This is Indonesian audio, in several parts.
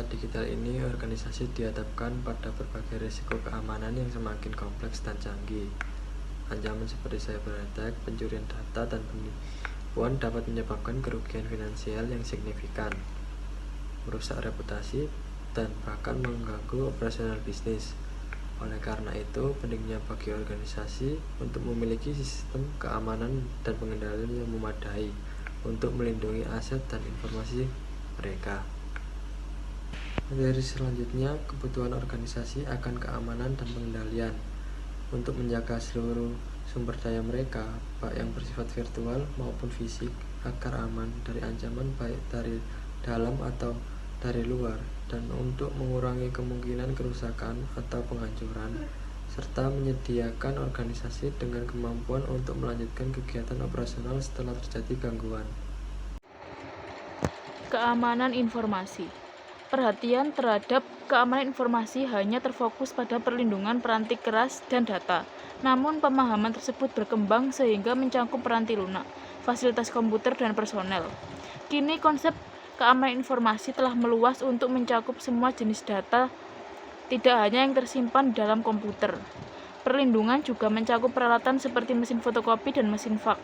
era digital ini, organisasi dihadapkan pada berbagai risiko keamanan yang semakin kompleks dan canggih. Ancaman seperti cyber attack, pencurian data, dan penipuan dapat menyebabkan kerugian finansial yang signifikan, merusak reputasi, dan bahkan mengganggu operasional bisnis. Oleh karena itu, pentingnya bagi organisasi untuk memiliki sistem keamanan dan pengendalian yang memadai untuk melindungi aset dan informasi mereka. Materi selanjutnya, kebutuhan organisasi akan keamanan dan pengendalian. Untuk menjaga seluruh sumber daya mereka, baik yang bersifat virtual maupun fisik, agar aman dari ancaman baik dari dalam atau dari luar, dan untuk mengurangi kemungkinan kerusakan atau penghancuran, serta menyediakan organisasi dengan kemampuan untuk melanjutkan kegiatan operasional setelah terjadi gangguan. Keamanan informasi. Perhatian terhadap keamanan informasi hanya terfokus pada perlindungan peranti keras dan data. Namun pemahaman tersebut berkembang sehingga mencakup peranti lunak, fasilitas komputer, dan personel. Kini konsep keamanan informasi telah meluas untuk mencakup semua jenis data, tidak hanya yang tersimpan dalam komputer. Perlindungan juga mencakup peralatan seperti mesin fotokopi dan mesin fax,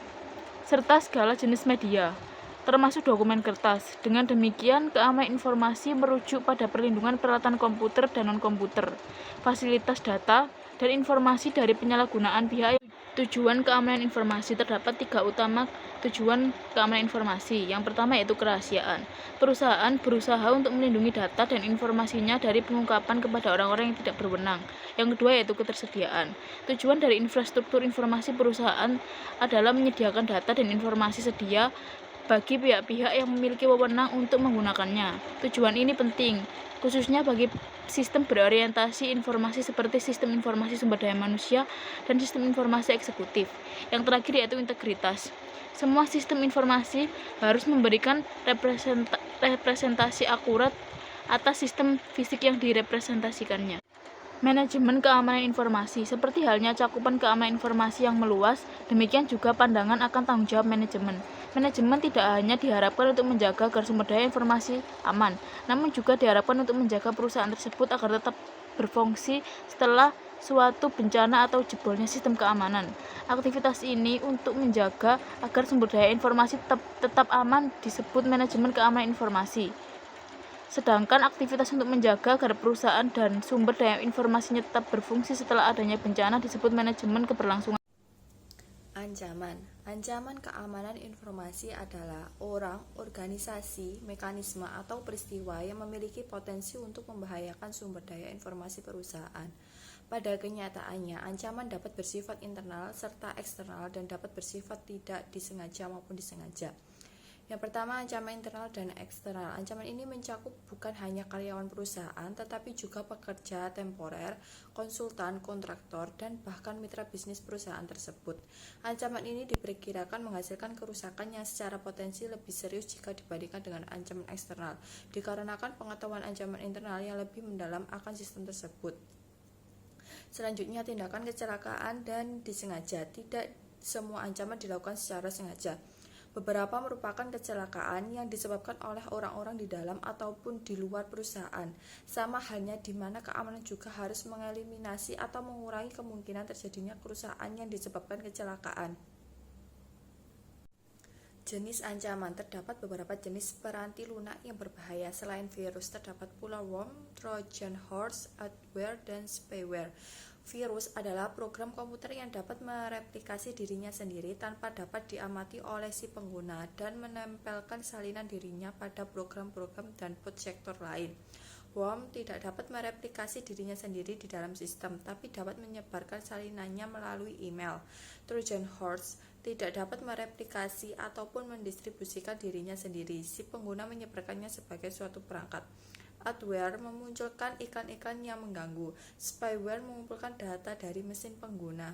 serta segala jenis media, termasuk dokumen kertas. Dengan demikian, keamanan informasi merujuk pada perlindungan peralatan komputer dan non-komputer, fasilitas data, dan informasi dari penyalahgunaan pihak. Tujuan keamanan informasi terdapat 3 utama tujuan keamanan informasi. Yang pertama yaitu kerahasiaan. Perusahaan berusaha untuk melindungi data dan informasinya dari pengungkapan kepada orang-orang yang tidak berwenang. Yang kedua yaitu ketersediaan. Tujuan dari infrastruktur informasi perusahaan adalah menyediakan data dan informasi sedia bagi pihak-pihak yang memiliki wewenang untuk menggunakannya. Tujuan ini penting, khususnya bagi sistem berorientasi informasi seperti sistem informasi sumber daya manusia dan sistem informasi eksekutif. Yang terakhir yaitu integritas. Semua sistem informasi harus memberikan representasi akurat atas sistem fisik yang direpresentasikannya. Manajemen keamanan informasi. Seperti halnya cakupan keamanan informasi yang meluas, demikian juga pandangan akan tanggung jawab manajemen. Manajemen tidak hanya diharapkan untuk menjaga agar sumber daya informasi aman, namun juga diharapkan untuk menjaga perusahaan tersebut agar tetap berfungsi setelah suatu bencana atau jebolnya sistem keamanan. Aktivitas ini untuk menjaga agar sumber daya informasi tetap aman disebut manajemen keamanan informasi. Sedangkan aktivitas untuk menjaga agar perusahaan dan sumber daya informasinya tetap berfungsi setelah adanya bencana disebut manajemen keberlangsungan. Ancaman keamanan informasi adalah orang, organisasi, mekanisme, atau peristiwa yang memiliki potensi untuk membahayakan sumber daya informasi perusahaan. Pada kenyataannya, ancaman dapat bersifat internal serta eksternal dan dapat bersifat tidak disengaja maupun disengaja. Yang pertama, ancaman internal dan eksternal. Ancaman ini mencakup bukan hanya karyawan perusahaan, tetapi juga pekerja temporer, konsultan, kontraktor, dan bahkan mitra bisnis perusahaan tersebut. Ancaman ini diperkirakan menghasilkan kerusakan yang secara potensi lebih serius jika dibandingkan dengan ancaman eksternal, dikarenakan pengetahuan ancaman internal yang lebih mendalam akan sistem tersebut. Selanjutnya, tindakan kecelakaan dan disengaja. Tidak semua ancaman dilakukan secara sengaja. Beberapa merupakan kecelakaan yang disebabkan oleh orang-orang di dalam ataupun di luar perusahaan. Sama halnya di mana keamanan juga harus mengeliminasi atau mengurangi kemungkinan terjadinya kerusakan yang disebabkan kecelakaan. Jenis ancaman. Terdapat beberapa jenis peranti lunak yang berbahaya. Selain virus, terdapat pula worm, Trojan horse, adware, dan spyware. Virus adalah program komputer yang dapat mereplikasi dirinya sendiri tanpa dapat diamati oleh si pengguna dan menempelkan salinan dirinya pada program-program dan bot sektor lain. Worm tidak dapat mereplikasi dirinya sendiri di dalam sistem, tapi dapat menyebarkan salinannya melalui email. Trojan horse tidak dapat mereplikasi ataupun mendistribusikan dirinya sendiri. Si pengguna menyebarkannya sebagai suatu perangkat. Adware memunculkan iklan-iklan yang mengganggu. Spyware mengumpulkan data dari mesin pengguna.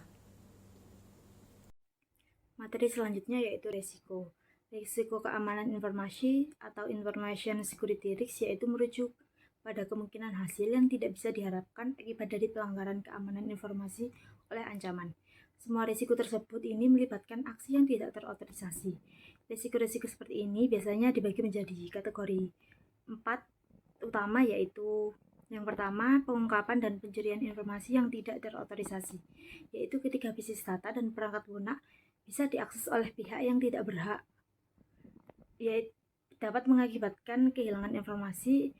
Materi selanjutnya yaitu risiko. Risiko keamanan informasi atau information security risk yaitu merujuk pada kemungkinan hasil yang tidak bisa diharapkan akibat dari pelanggaran keamanan informasi oleh ancaman. Semua risiko tersebut ini melibatkan aksi yang tidak terotorisasi. Risiko-risiko seperti ini biasanya dibagi menjadi kategori 4 utama yaitu yang pertama, pengungkapan dan pencurian informasi yang tidak terotorisasi, yaitu ketika basis data dan perangkat lunak bisa diakses oleh pihak yang tidak berhak, yaitu dapat mengakibatkan kehilangan informasi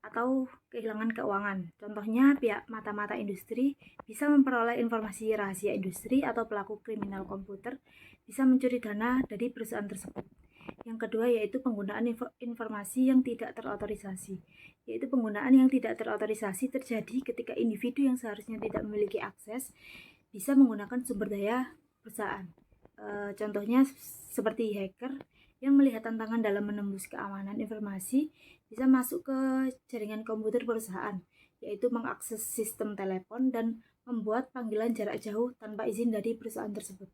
atau kehilangan keuangan. Contohnya, pihak mata-mata industri bisa memperoleh informasi rahasia industri atau pelaku kriminal komputer bisa mencuri dana dari perusahaan tersebut. Yang kedua yaitu penggunaan informasi yang tidak terotorisasi, yaitu penggunaan yang tidak terotorisasi terjadi ketika individu yang seharusnya tidak memiliki akses bisa menggunakan sumber daya perusahaan. Contohnya seperti hacker yang melihat tantangan dalam menembus keamanan informasi bisa masuk ke jaringan komputer perusahaan, yaitu mengakses sistem telepon dan membuat panggilan jarak jauh tanpa izin dari perusahaan tersebut.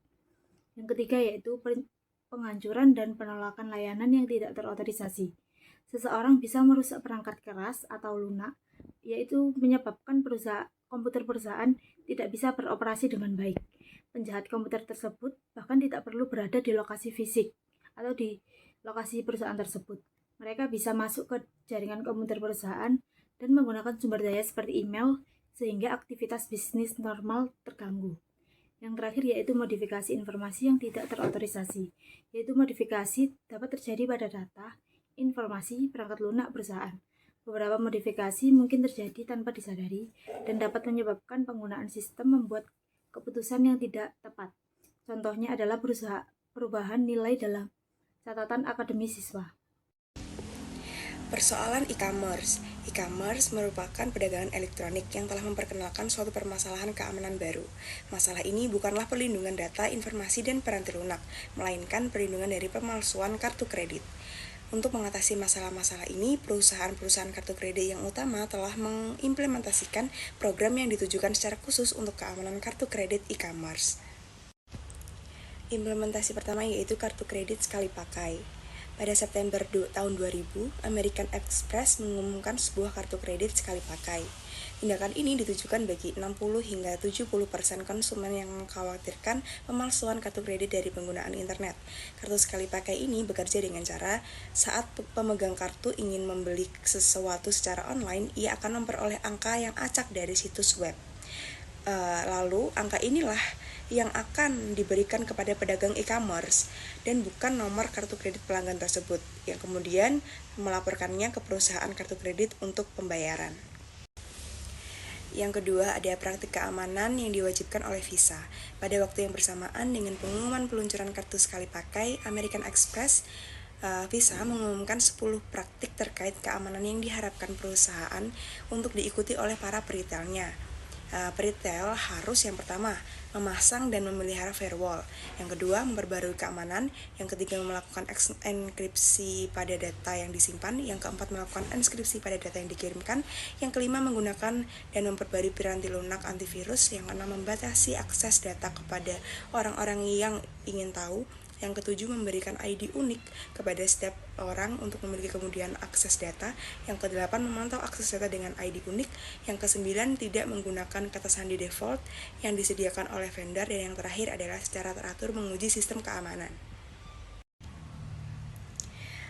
Yang ketiga yaitu penghancuran dan penolakan layanan yang tidak terotorisasi. Seseorang bisa merusak perangkat keras atau lunak, yaitu menyebabkan komputer perusahaan tidak bisa beroperasi dengan baik. Penjahat komputer tersebut bahkan tidak perlu berada di lokasi fisik atau di lokasi perusahaan tersebut. Mereka bisa masuk ke jaringan komputer perusahaan dan menggunakan sumber daya seperti email sehingga aktivitas bisnis normal terganggu. Yang terakhir yaitu modifikasi informasi yang tidak terotorisasi, yaitu modifikasi dapat terjadi pada data, informasi, perangkat lunak perusahaan. Beberapa modifikasi mungkin terjadi tanpa disadari dan dapat menyebabkan penggunaan sistem membuat keputusan yang tidak tepat. Contohnya adalah perubahan nilai dalam catatan akademis siswa. Persoalan e-commerce. E-commerce merupakan perdagangan elektronik yang telah memperkenalkan suatu permasalahan keamanan baru. Masalah ini bukanlah perlindungan data, informasi, dan peranti lunak, melainkan perlindungan dari pemalsuan kartu kredit. Untuk mengatasi masalah-masalah ini, perusahaan-perusahaan kartu kredit yang utama telah mengimplementasikan program yang ditujukan secara khusus untuk keamanan kartu kredit e-commerce. Implementasi pertama yaitu kartu kredit sekali pakai. Pada September tahun 2000, American Express mengumumkan sebuah kartu kredit sekali pakai. Tindakan ini ditujukan bagi 60 hingga 70% konsumen yang mengkhawatirkan pemalsuan kartu kredit dari penggunaan internet. Kartu sekali pakai ini bekerja dengan cara saat pemegang kartu ingin membeli sesuatu secara online, ia akan memperoleh angka yang acak dari situs web. Lalu angka inilah yang akan diberikan kepada pedagang e-commerce dan bukan nomor kartu kredit pelanggan tersebut, yang kemudian melaporkannya ke perusahaan kartu kredit untuk pembayaran. Yang kedua, ada praktik keamanan yang diwajibkan oleh Visa. Pada waktu yang bersamaan dengan pengumuman peluncuran kartu sekali pakai American Express, Visa mengumumkan 10 praktik terkait keamanan yang diharapkan perusahaan untuk diikuti oleh para peretailnya. Peretail harus yang pertama memasang dan memelihara firewall, yang kedua memperbarui keamanan, yang ketiga melakukan enkripsi pada data yang disimpan, yang keempat melakukan enskripsi pada data yang dikirimkan, yang kelima menggunakan dan memperbarui piranti lunak antivirus, yang keenam membatasi akses data kepada orang-orang yang ingin tahu, yang ketujuh memberikan ID unik kepada setiap orang untuk memiliki kemudian akses data, yang kedelapan memantau akses data dengan ID unik, yang kesembilan tidak menggunakan kata sandi default yang disediakan oleh vendor, dan yang terakhir adalah secara teratur menguji sistem keamanan.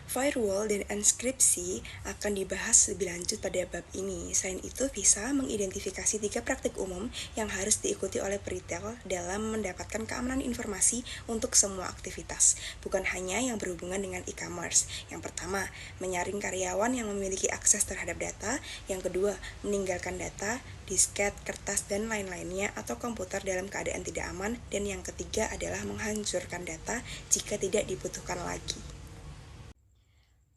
Firewall dan enskripsi akan dibahas lebih lanjut pada bab ini. Selain itu, Visa mengidentifikasi 3 praktik umum yang harus diikuti oleh peretail dalam mendapatkan keamanan informasi untuk semua aktivitas, bukan hanya yang berhubungan dengan e-commerce. Yang pertama, menyaring karyawan yang memiliki akses terhadap data. Yang kedua, meninggalkan data, disket, kertas, dan lain-lainnya atau komputer dalam keadaan tidak aman. Dan yang ketiga adalah menghancurkan data jika tidak dibutuhkan lagi.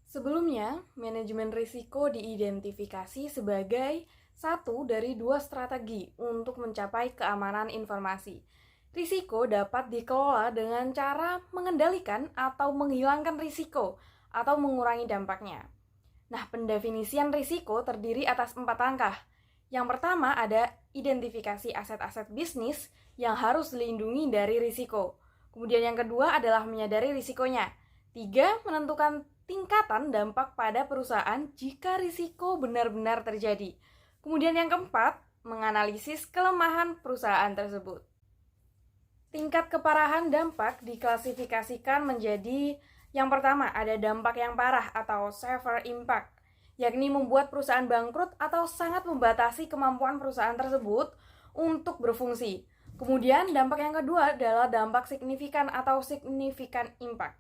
Sebelumnya, manajemen risiko diidentifikasi sebagai satu dari 2 strategi untuk mencapai keamanan informasi. Risiko dapat dikelola dengan cara mengendalikan atau menghilangkan risiko atau mengurangi dampaknya. Nah, pendefinisian risiko terdiri atas 4 langkah. Yang pertama ada identifikasi aset-aset bisnis yang harus dilindungi dari risiko. Kemudian yang kedua adalah menyadari risikonya. 3, menentukan tingkatan dampak pada perusahaan jika risiko benar-benar terjadi. Kemudian yang keempat, menganalisis kelemahan perusahaan tersebut. Tingkat keparahan dampak diklasifikasikan menjadi yang pertama ada dampak yang parah atau severe impact. yakni membuat perusahaan bangkrut atau sangat membatasi kemampuan perusahaan tersebut untuk berfungsi. Kemudian dampak yang kedua adalah dampak signifikan atau significant impact.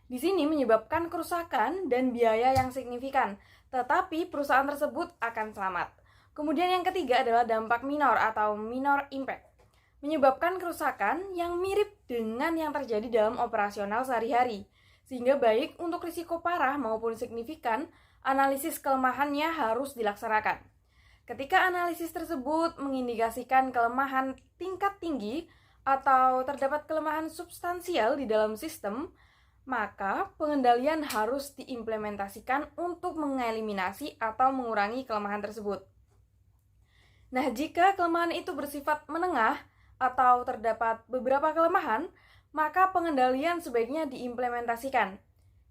Di sini menyebabkan kerusakan dan biaya yang signifikan, tetapi perusahaan tersebut akan selamat. Kemudian yang ketiga adalah dampak minor atau minor impact, menyebabkan kerusakan yang mirip dengan yang terjadi dalam operasional sehari-hari, sehingga baik untuk risiko parah maupun signifikan, analisis kelemahannya harus dilaksanakan. Ketika analisis tersebut mengindikasikan kelemahan tingkat tinggi atau terdapat kelemahan substansial di dalam sistem, maka pengendalian harus diimplementasikan untuk mengeliminasi atau mengurangi kelemahan tersebut. Nah, jika kelemahan itu bersifat menengah atau terdapat beberapa kelemahan, maka pengendalian sebaiknya diimplementasikan.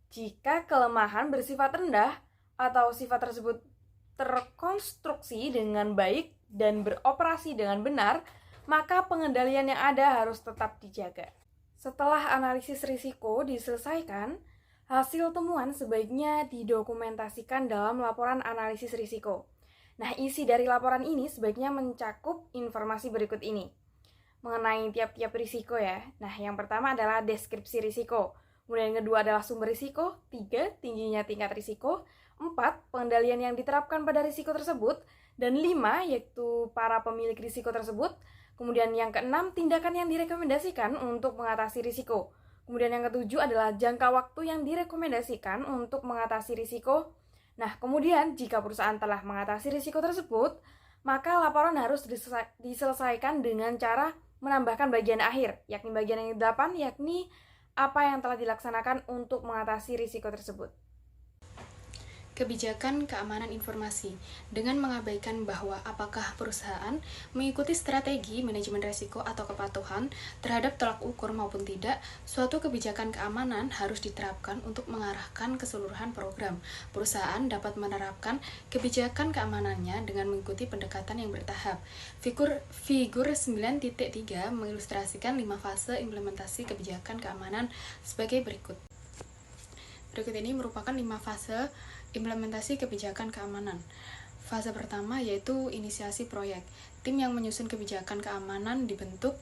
Jika kelemahan bersifat rendah atau sifat tersebut terkonstruksi dengan baik dan beroperasi dengan benar, maka pengendalian yang ada harus tetap dijaga. Setelah analisis risiko diselesaikan, hasil temuan sebaiknya didokumentasikan dalam laporan analisis risiko. Nah, isi dari laporan ini sebaiknya mencakup informasi berikut ini mengenai tiap-tiap risiko ya. Nah, yang pertama adalah deskripsi risiko. Kemudian yang kedua adalah sumber risiko. 3, tingginya tingkat risiko. 4, pengendalian yang diterapkan pada risiko tersebut. Dan 5, yaitu para pemilik risiko tersebut. Kemudian yang ke-6, tindakan yang direkomendasikan untuk mengatasi risiko. Kemudian yang ke-7 adalah jangka waktu yang direkomendasikan untuk mengatasi risiko. Nah, kemudian jika perusahaan telah mengatasi risiko tersebut, maka laporan harus diselesaikan dengan cara menambahkan bagian akhir, yakni bagian yang ke-8, yakni apa yang telah dilaksanakan untuk mengatasi risiko tersebut. Kebijakan keamanan informasi dengan mengabaikan bahwa apakah perusahaan mengikuti strategi manajemen risiko atau kepatuhan terhadap tolak ukur maupun tidak, suatu kebijakan keamanan harus diterapkan untuk mengarahkan keseluruhan program. Perusahaan dapat menerapkan kebijakan keamanannya dengan mengikuti pendekatan yang bertahap. Figur 9.3 mengilustrasikan 5 fase implementasi kebijakan keamanan sebagai berikut. Berikut ini merupakan 5 fase implementasi kebijakan keamanan. Fase pertama yaitu inisiasi proyek. Tim yang menyusun kebijakan keamanan dibentuk.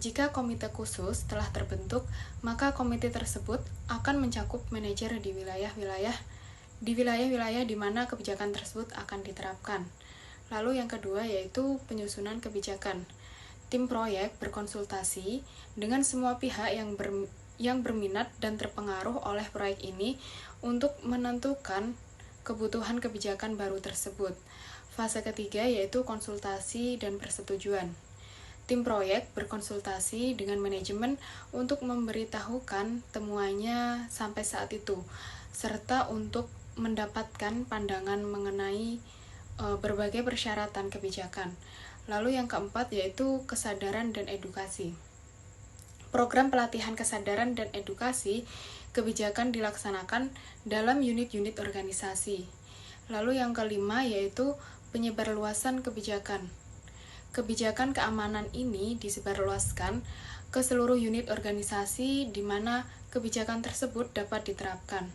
Jika komite khusus telah terbentuk, maka komite tersebut akan mencakup manajer di wilayah-wilayah di mana kebijakan tersebut akan diterapkan. Lalu yang kedua yaitu penyusunan kebijakan. Tim proyek berkonsultasi dengan semua pihak yang berminat dan terpengaruh oleh proyek ini untuk menentukan kebutuhan kebijakan baru tersebut. Fase ketiga yaitu konsultasi dan persetujuan. Tim proyek berkonsultasi dengan manajemen untuk memberitahukan temuannya sampai saat itu, serta untuk mendapatkan pandangan mengenai berbagai persyaratan kebijakan. Lalu yang keempat yaitu kesadaran dan edukasi. Program pelatihan kesadaran dan edukasi kebijakan dilaksanakan dalam unit-unit organisasi. Lalu yang kelima yaitu penyebarluasan kebijakan. Kebijakan keamanan ini disebarluaskan ke seluruh unit organisasi di mana kebijakan tersebut dapat diterapkan.